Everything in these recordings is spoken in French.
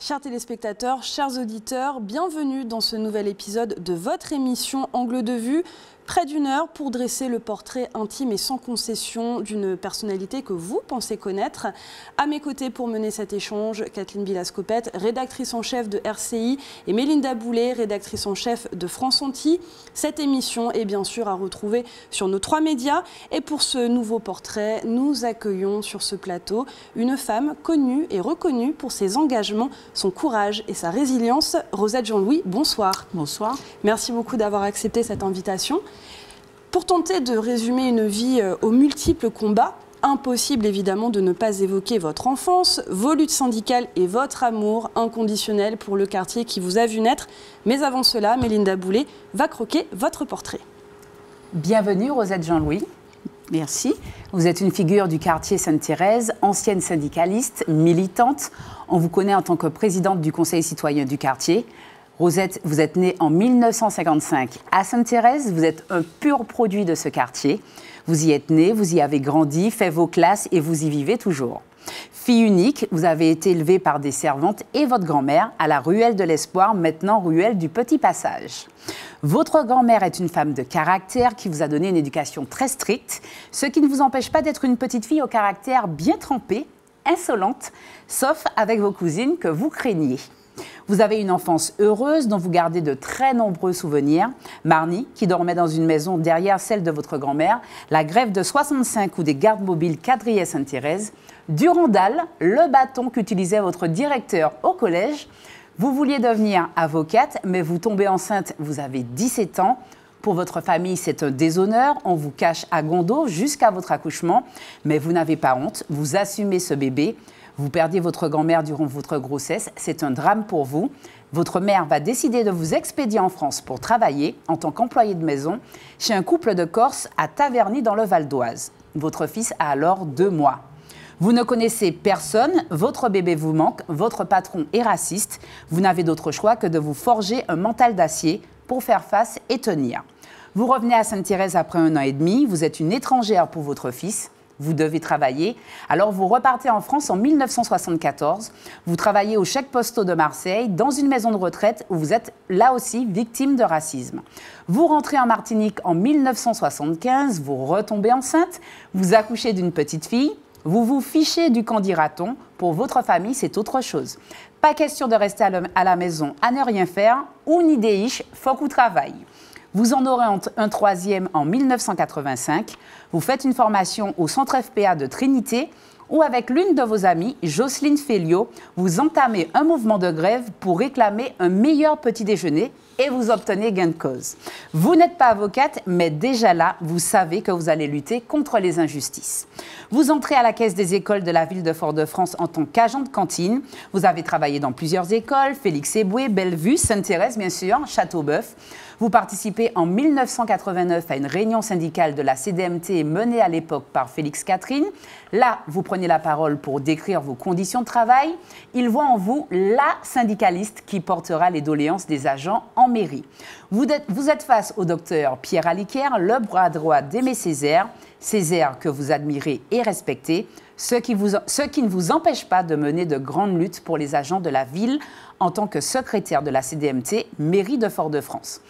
Chers téléspectateurs, chers auditeurs, bienvenue dans ce nouvel épisode de votre émission Angle de vue. Près d'une heure pour dresser le portrait intime et sans concession d'une personnalité que vous pensez connaître. À mes côtés pour mener cet échange, Kathleen Villas-Copette, rédactrice en chef de RCI, et Mélinda Boulet, rédactrice en chef de France Antilles. Cette émission est bien sûr à retrouver sur nos 3 médias. Et pour ce nouveau portrait, nous accueillons sur ce plateau une femme connue et reconnue pour ses engagements, son courage et sa résilience. Rosette Jean-Louis, bonsoir. Bonsoir. Merci beaucoup d'avoir accepté cette invitation. Pour tenter de résumer une vie aux multiples combats, impossible évidemment de ne pas évoquer votre enfance, vos luttes syndicales et votre amour inconditionnel pour le quartier qui vous a vu naître. Mais avant cela, Mélinda Boulet va croquer votre portrait. Bienvenue Rosette Jean-Louis. Merci. Vous êtes une figure du quartier Sainte-Thérèse, ancienne syndicaliste, militante. On vous connaît en tant que présidente du Conseil citoyen du quartier. Rosette, vous êtes née en 1955 à Sainte-Thérèse. Vous êtes un pur produit de ce quartier. Vous y êtes née, vous y avez grandi, fait vos classes et vous y vivez toujours. Fille unique, vous avez été élevée par des servantes et votre grand-mère à la ruelle de l'Espoir, maintenant ruelle du Petit Passage. Votre grand-mère est une femme de caractère qui vous a donné une éducation très stricte, ce qui ne vous empêche pas d'être une petite fille au caractère bien trempé, insolente, sauf avec vos cousines que vous craigniez. Vous avez une enfance heureuse dont vous gardez de très nombreux souvenirs. Marnie, qui dormait dans une maison derrière celle de votre grand-mère, la grève de 65 où des gardes mobiles quadrillaient Sainte-Thérèse, Durandal, le bâton qu'utilisait votre directeur au collège. Vous vouliez devenir avocate, mais vous tombez enceinte, vous avez 17 ans. Pour votre famille, c'est un déshonneur. On vous cache à Gondo jusqu'à votre accouchement, mais vous n'avez pas honte, vous assumez ce bébé. Vous perdez votre grand-mère durant votre grossesse, c'est un drame pour vous. Votre mère va décider de vous expédier en France pour travailler en tant qu'employé de maison chez un couple de Corses à Taverny dans le Val d'Oise. Votre fils a alors 2 mois. Vous ne connaissez personne, votre bébé vous manque, votre patron est raciste. Vous n'avez d'autre choix que de vous forger un mental d'acier pour faire face et tenir. Vous revenez à Sainte-Thérèse après 1 an et demi, vous êtes une étrangère pour votre fils. Vous devez travailler. Alors, vous repartez en France en 1974. Vous travaillez au chèque postaux de Marseille, dans une maison de retraite où vous êtes là aussi victime de racisme. Vous rentrez en Martinique en 1975. Vous retombez enceinte. Vous accouchez d'une petite fille. Vous vous fichez du camp dira-t-on. Pour votre famille, c'est autre chose. Pas question de rester à la maison à ne rien faire. Ou ni déiche, faut qu'on travaille. Vous en aurez un 3e en 1985. Vous faites une formation au Centre FPA de Trinité où, avec l'une de vos amies, Jocelyne Féliot, vous entamez un mouvement de grève pour réclamer un meilleur petit déjeuner et vous obtenez gain de cause. Vous n'êtes pas avocate, mais déjà là, vous savez que vous allez lutter contre les injustices. Vous entrez à la caisse des écoles de la ville de Fort-de-France en tant qu'agent de cantine. Vous avez travaillé dans plusieurs écoles, Félix Éboué, Bellevue, Sainte-Thérèse, bien sûr, Châteauboeuf. Vous participez en 1989 à une réunion syndicale de la CDMT menée à l'époque par Félix Catherine. Là, vous prenez la parole pour décrire vos conditions de travail. Il voit en vous la syndicaliste qui portera les doléances des agents en mairie. Vous êtes face au docteur Pierre Aliquer, le bras droit d'Aimé Césaire, Césaire que vous admirez et respectez, ce qui ne vous empêche pas de mener de grandes luttes pour les agents de la ville en tant que secrétaire de la CDMT, mairie de Fort-de-France.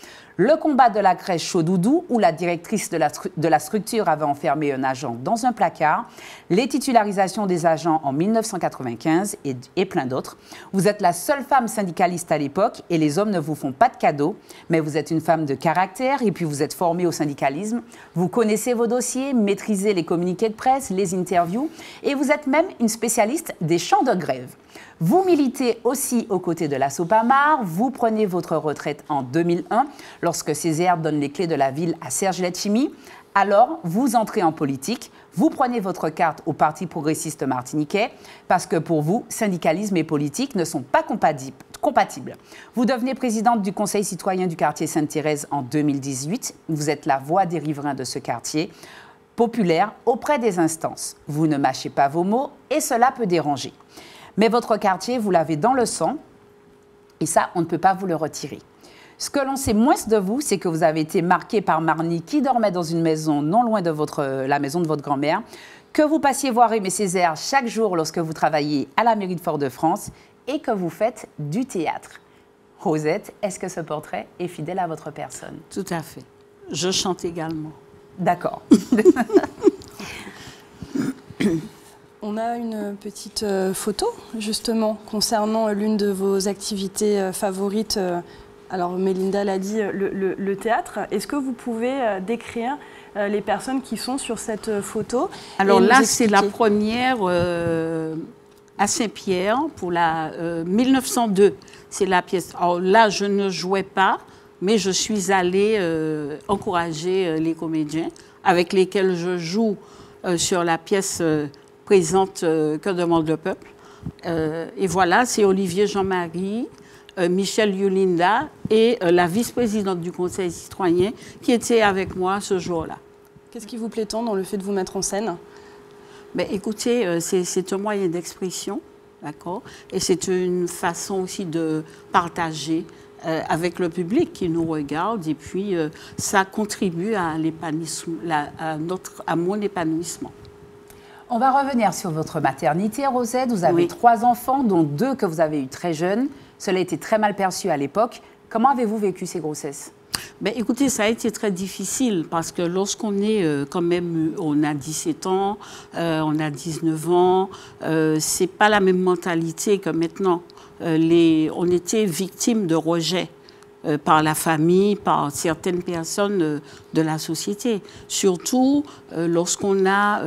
Le combat de la crèche Chaudoudou, où la directrice de la structure avait enfermé un agent dans un placard, les titularisations des agents en 1995 et plein d'autres. Vous êtes la seule femme syndicaliste à l'époque et les hommes ne vous font pas de cadeaux, mais vous êtes une femme de caractère et puis vous êtes formée au syndicalisme. Vous connaissez vos dossiers, maîtrisez les communiqués de presse, les interviews et vous êtes même une spécialiste des champs de grève. Vous militez aussi aux côtés de la Sopamar. Vous prenez votre retraite en 2001 lorsque Césaire donne les clés de la ville à Serge Letchimy. Alors, vous entrez en politique. Vous prenez votre carte au Parti progressiste martiniquais parce que pour vous, syndicalisme et politique ne sont pas compatibles. Vous devenez présidente du Conseil citoyen du quartier Sainte-Thérèse en 2018. Vous êtes la voix des riverains de ce quartier populaire auprès des instances. Vous ne mâchez pas vos mots et cela peut déranger. Mais votre quartier, vous l'avez dans le sang, et ça, on ne peut pas vous le retirer. Ce que l'on sait moins de vous, c'est que vous avez été marqué par Marnie, qui dormait dans une maison non loin de la maison de votre grand-mère, que vous passiez voir Aimé Césaire chaque jour lorsque vous travailliez à la mairie de Fort-de-France, et que vous faites du théâtre. Rosette, est-ce que ce portrait est fidèle à votre personne? Tout à fait. Je chante également. D'accord. On a une petite photo, justement, concernant l'une de vos activités favorites. Alors, Mélinda l'a dit, le théâtre. Est-ce que vous pouvez décrire les personnes qui sont sur cette photo? Alors là, c'est la première à Saint-Pierre pour la 1902. C'est la pièce. Alors là, je ne jouais pas, mais je suis allée encourager les comédiens avec lesquels je joue sur la pièce présente Que demande le peuple. Et voilà, c'est Olivier Jean-Marie, Michel Yulinda et la vice-présidente du Conseil citoyen qui était avec moi ce jour-là. Qu'est-ce qui vous plaît tant dans le fait de vous mettre en scène? Ben, écoutez, c'est un moyen d'expression, d'accord? Et c'est une façon aussi de partager avec le public qui nous regarde. Et puis, ça contribue à l'épanouissement, à mon épanouissement. On va revenir sur votre maternité, Rosette. Vous avez 3 enfants, dont 2 que vous avez eus très jeunes. Cela a été très mal perçu à l'époque. Comment avez-vous vécu ces grossesses? Ben, écoutez, ça a été très difficile parce que lorsqu'on est quand même, on a 17 ans, on a 19 ans, c'est pas la même mentalité que maintenant. On était victime de rejet par la famille, par certaines personnes de la société. Surtout lorsqu'on a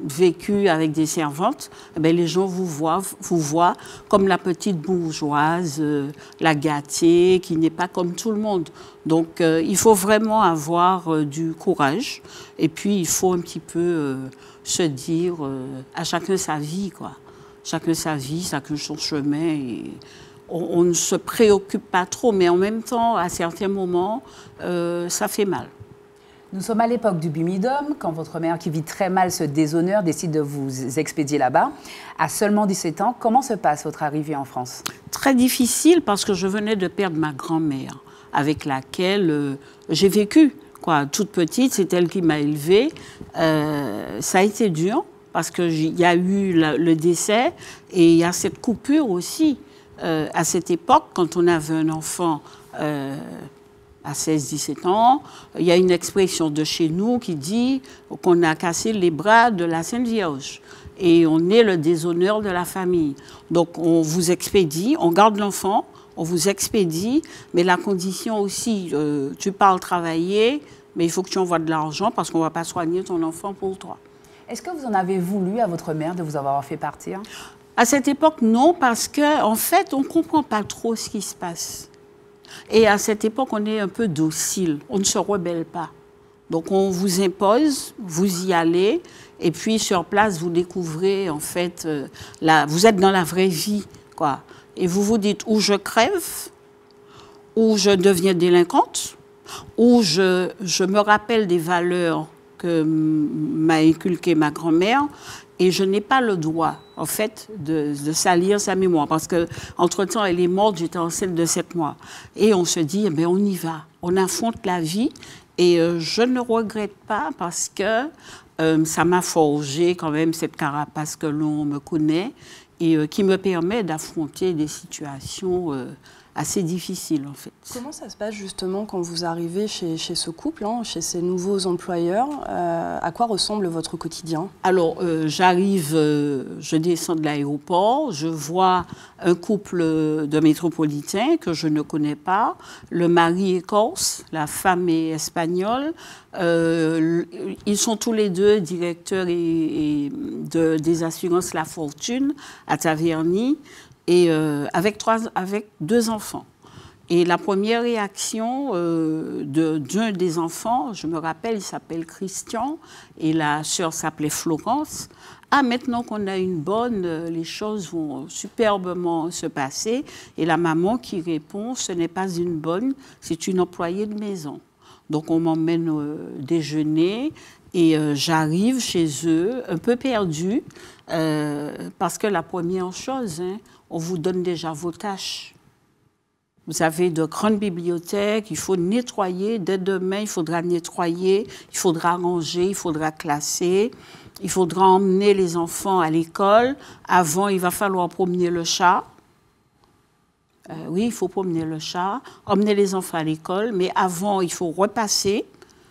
vécu avec des servantes, ben, les gens vous voient comme la petite bourgeoise, la gâtée, qui n'est pas comme tout le monde. Donc il faut vraiment avoir du courage et puis il faut un petit peu se dire à chacun sa vie, quoi. Chacun sa vie, chacun son chemin. Et on ne se préoccupe pas trop, mais en même temps, à certains moments, ça fait mal. Nous sommes à l'époque du Bumidum, quand votre mère, qui vit très mal ce déshonneur, décide de vous expédier là-bas. À seulement 17 ans, comment se passe votre arrivée en France? Très difficile, parce que je venais de perdre ma grand-mère, avec laquelle j'ai vécu. Quoi, toute petite, c'est elle qui m'a élevée. Ça a été dur, parce qu'il y a eu le décès, et il y a cette coupure aussi. À cette époque, quand on avait un enfant à 16-17 ans, il y a une expression de chez nous qui dit qu'on a cassé les bras de la Sainte Vierge. Et on est le déshonneur de la famille. Donc on vous expédie, on garde l'enfant, on vous expédie, mais la condition aussi, tu parles travailler, mais il faut que tu envoies de l'argent parce qu'on ne va pas soigner ton enfant pour toi. Est-ce que vous en avez voulu à votre mère de vous avoir fait partir? À cette époque, non, parce qu'en fait, on ne comprend pas trop ce qui se passe. Et à cette époque, on est un peu docile, on ne se rebelle pas. Donc, on vous impose, vous y allez, et puis sur place, vous découvrez, en fait, vous êtes dans la vraie vie, quoi. Et vous vous dites, ou je crève, ou je deviens délinquante, ou je me rappelle des valeurs que m'a inculqué ma grand-mère, et je n'ai pas le droit, en fait, de salir sa mémoire. Parce qu'entre-temps, elle est morte, j'étais enceinte de 7 mois. Et on se dit, eh bien, on y va. On affronte la vie. Et je ne regrette pas parce que ça m'a forgé quand même cette carapace que l'on me connaît et qui me permet d'affronter des situations assez difficile, en fait. Comment ça se passe, justement, quand vous arrivez chez ce couple, hein, chez ces nouveaux employeurs? À quoi ressemble votre quotidien? Alors, j'arrive, je descends de l'aéroport, je vois un couple de métropolitains que je ne connais pas. Le mari est corse, la femme est espagnole. Ils sont tous les deux directeurs des assurances La Fortune à Taverny. Et avec 2 enfants. Et la première réaction d'un des enfants, je me rappelle, il s'appelle Christian, et la sœur s'appelait Florence. Ah, maintenant qu'on a une bonne, les choses vont superbement se passer. Et la maman qui répond, ce n'est pas une bonne, c'est une employée de maison. Donc on m'emmène déjeuner. Et j'arrive chez eux, un peu perdue, parce que la première chose, hein, on vous donne déjà vos tâches. Vous avez de grandes bibliothèques, il faut nettoyer. Dès demain, il faudra nettoyer, il faudra ranger, il faudra classer. Il faudra emmener les enfants à l'école. Avant, il va falloir promener le chat. Oui, il faut promener le chat, emmener les enfants à l'école, mais avant, il faut repasser,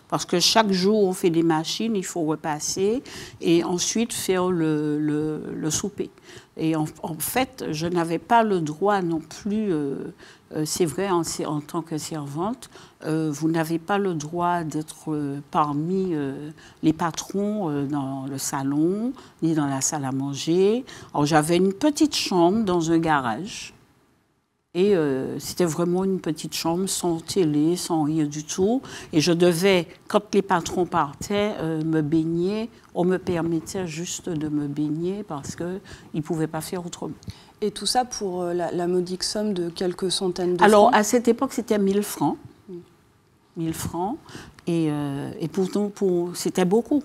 parce que chaque jour, on fait des machines, il faut repasser, et ensuite faire le souper. Et en fait, je n'avais pas le droit non plus, c'est vrai, en tant que servante, vous n'avez pas le droit d'être parmi les patrons dans le salon, ni dans la salle à manger. Alors, j'avais une petite chambre dans un garage. Et c'était vraiment une petite chambre sans télé, sans rien du tout. Et je devais, quand les patrons partaient, me baigner. On me permettait juste de me baigner parce qu'ils ne pouvaient pas faire autrement. Et tout ça pour la modique somme de quelques centaines de francs? Alors, à cette époque, c'était 1000 francs. 1000 francs. Et pourtant, c'était beaucoup.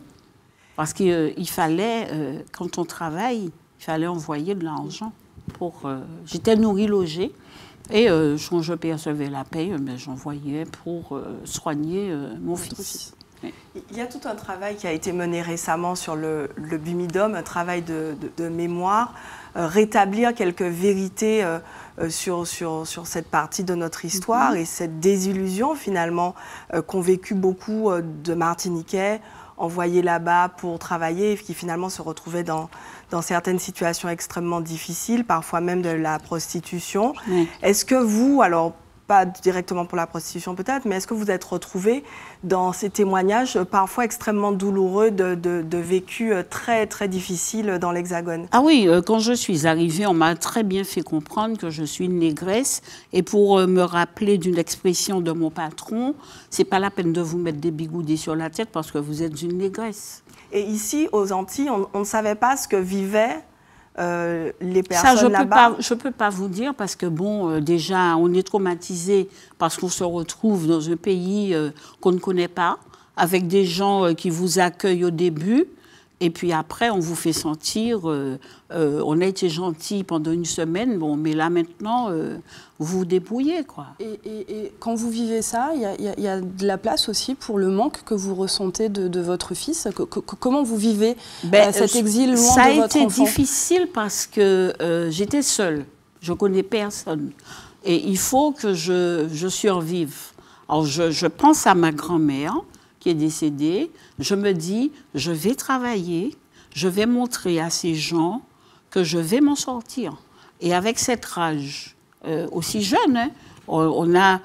Parce qu'il fallait, quand on travaille, il fallait envoyer de l'argent. J'étais nourrie, logée, et quand je percevais la paye, j'envoyais pour soigner mon fils. Oui. Il y a tout un travail qui a été mené récemment sur le Bumidum, un travail de mémoire, rétablir quelques vérités sur cette partie de notre histoire et cette désillusion finalement qu'ont vécu beaucoup de Martiniquais envoyés là-bas pour travailler et qui finalement se retrouvaient dans certaines situations extrêmement difficiles, parfois même de la prostitution. Oui. Est-ce que vous, alors pas directement pour la prostitution peut-être, mais est-ce que vous êtes retrouvés dans ces témoignages parfois extrêmement douloureux de vécus très, très difficiles dans l'Hexagone? Ah oui, quand je suis arrivée, on m'a très bien fait comprendre que je suis une négresse. Et pour me rappeler d'une expression de mon patron, c'est pas la peine de vous mettre des bigoudis sur la tête parce que vous êtes une négresse. Et ici, aux Antilles, on ne savait pas ce que vivaient les personnes là-bas? Je ne peux pas vous dire parce que, bon, déjà, on est traumatisé parce qu'on se retrouve dans un pays qu'on ne connaît pas, avec des gens qui vous accueillent au début, et puis après, on vous fait sentir, on a été gentil pendant une semaine, bon, mais là, maintenant, vous vous débrouillez, quoi. Et quand vous vivez ça, il y a de la place aussi pour le manque que vous ressentez de votre fils. Comment vous vivez cet exil loin de votre enfant? Ça a été difficile parce que j'étais seule. Je ne connais personne. Et il faut que je survive. Alors, je pense à ma grand-mère qui est décédée. Je me dis, je vais travailler, je vais montrer à ces gens que je vais m'en sortir. Et avec cette rage, aussi jeune, hein, on a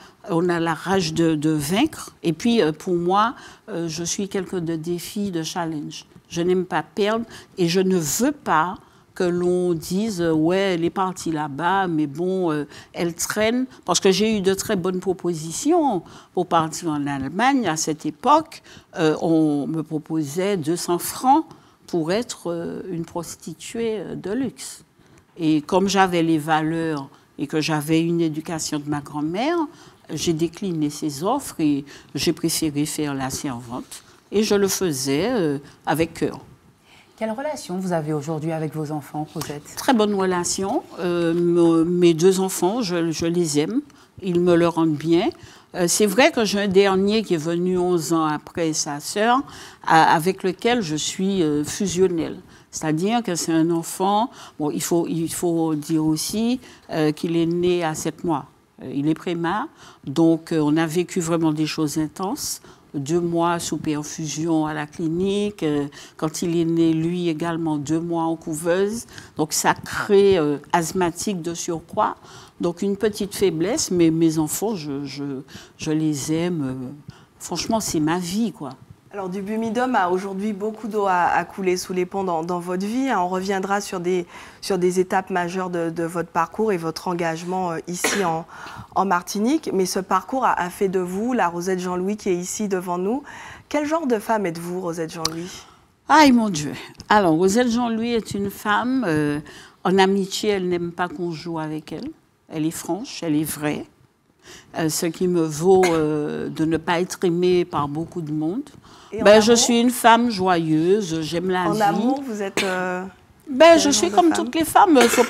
la rage de vaincre. Et puis, pour moi, je suis quelqu'un de défi, de challenge. Je n'aime pas perdre et je ne veux pas que l'on dise « ouais, elle est partie là-bas, mais bon, elle traîne ». Parce que j'ai eu de très bonnes propositions pour partir en Allemagne. À cette époque, on me proposait 200 francs pour être une prostituée de luxe. Et comme j'avais les valeurs et que j'avais une éducation de ma grand-mère, j'ai décliné ces offres et j'ai préféré faire la servante. Et je le faisais avec cœur. Quelle relation vous avez aujourd'hui avec vos enfants, Rosette? Très bonne relation. Mes deux enfants, je les aime. Ils me le rendent bien. C'est vrai que j'ai un dernier qui est venu 11 ans après sa sœur, avec lequel je suis fusionnelle. C'est-à-dire que c'est un enfant... Bon, il faut dire aussi qu'il est né à 7 mois. Il est prémat, donc on a vécu vraiment des choses intenses. 2 mois sous perfusion à la clinique. Quand il est né, lui également, 2 mois en couveuse. Donc ça crée asthmatique de surcroît. Donc une petite faiblesse, mais mes enfants, je les aime. Franchement, c'est ma vie, quoi. Alors, du Bumidum a aujourd'hui beaucoup d'eau à couler sous les ponts dans votre vie. On reviendra sur des étapes majeures de votre parcours et votre engagement ici en Martinique. Mais ce parcours a fait de vous la Rosette Jean-Louis qui est ici devant nous. Quel genre de femme êtes-vous, Rosette Jean-Louis? Aïe, mon Dieu. Alors, Rosette Jean-Louis est une femme, en amitié, elle n'aime pas qu'on joue avec elle. Elle est franche, elle est vraie. Ce qui me vaut de ne pas être aimée par beaucoup de monde. Je suis une femme joyeuse, j'aime la vie. En amour, vous êtes... Ben, je suis comme toutes les femmes. Faut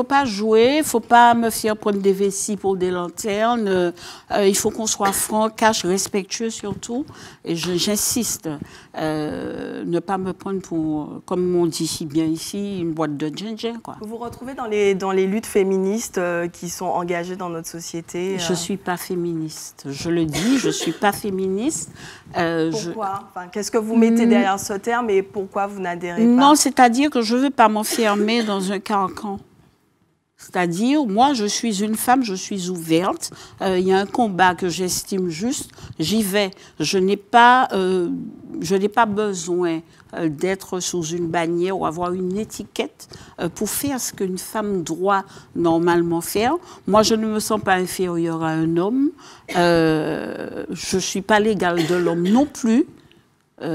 pas jouer, faut pas me faire prendre des vessies pour des lanternes. Il faut qu'on soit franc, cash, respectueux surtout. Et j'insiste, ne pas me prendre pour, comme on dit si bien ici, une boîte de ginger, quoi. Vous vous retrouvez dans les luttes féministes qui sont engagées dans notre société Je suis pas féministe. Je le dis, je suis pas féministe. Pourquoi qu'est-ce que vous mettez derrière ce terme et pourquoi vous n'adhérez pas? Non, c'est-à-dire que je ne veux pas m'enfermer dans un carcan. C'est-à-dire, moi, je suis une femme, je suis ouverte. Il y a un combat que j'estime juste, j'y vais. Je n'ai pas besoin d'être sous une bannière ou avoir une étiquette pour faire ce qu'une femme doit normalement faire. Moi, je ne me sens pas inférieure à un homme. Je ne suis pas l'égale de l'homme non plus.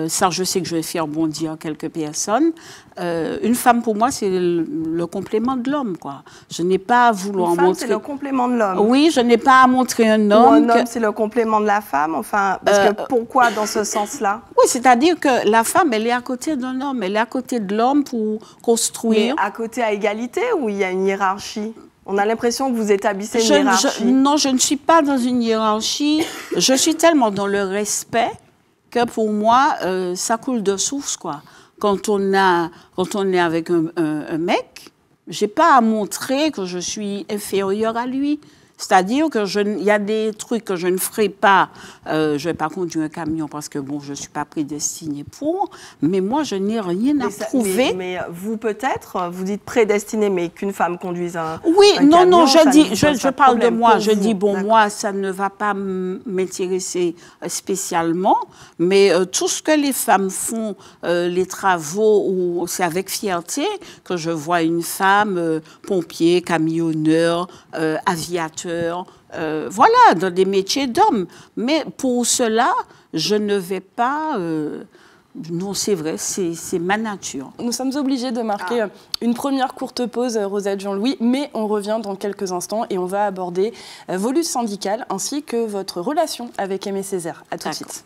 Ça, je sais que je vais faire bondir quelques personnes. Une femme, pour moi, c'est le complément de l'homme, quoi. Je n'ai pas à vouloir montrer... Une femme, c'est le complément de l'homme. Oui, je n'ai pas à montrer un homme. Ou un homme, c'est le complément de la femme. Enfin, parce que pourquoi dans ce sens-là? Oui, c'est-à-dire que la femme, elle est à côté d'un homme. Elle est à côté de l'homme pour construire. Mais à côté à égalité ou il y a une hiérarchie? On a l'impression que vous établissez une hiérarchie. Non, je ne suis pas dans une hiérarchie. Je suis tellement dans le respect que pour moi, ça coule de source, quoi. Quand on est avec un mec, j'ai pas à montrer que je suis inférieure à lui. C'est-à-dire qu'il y a des trucs que je ne ferai pas. Je ne vais pas conduire un camion parce que, bon, je ne suis pas prédestinée pour. Mais moi, je n'ai rien à prouver. Mais vous, peut-être, vous dites prédestinée, mais qu'une femme conduise un non, camion, non, je parle de moi. Je dis, bon, moi, ça ne va pas m'intéresser spécialement. Mais tout ce que les femmes font, les travaux, c'est avec fierté que je vois une femme, pompier, camionneur, aviateur, voilà, dans des métiers d'hommes. Mais pour cela, je ne vais pas... non, c'est vrai, c'est ma nature. Nous sommes obligés de marquer une première courte pause, Rosette Jean-Louis, mais on revient dans quelques instants et on va aborder vos luttes syndicales ainsi que votre relation avec Aimé Césaire. À tout de suite.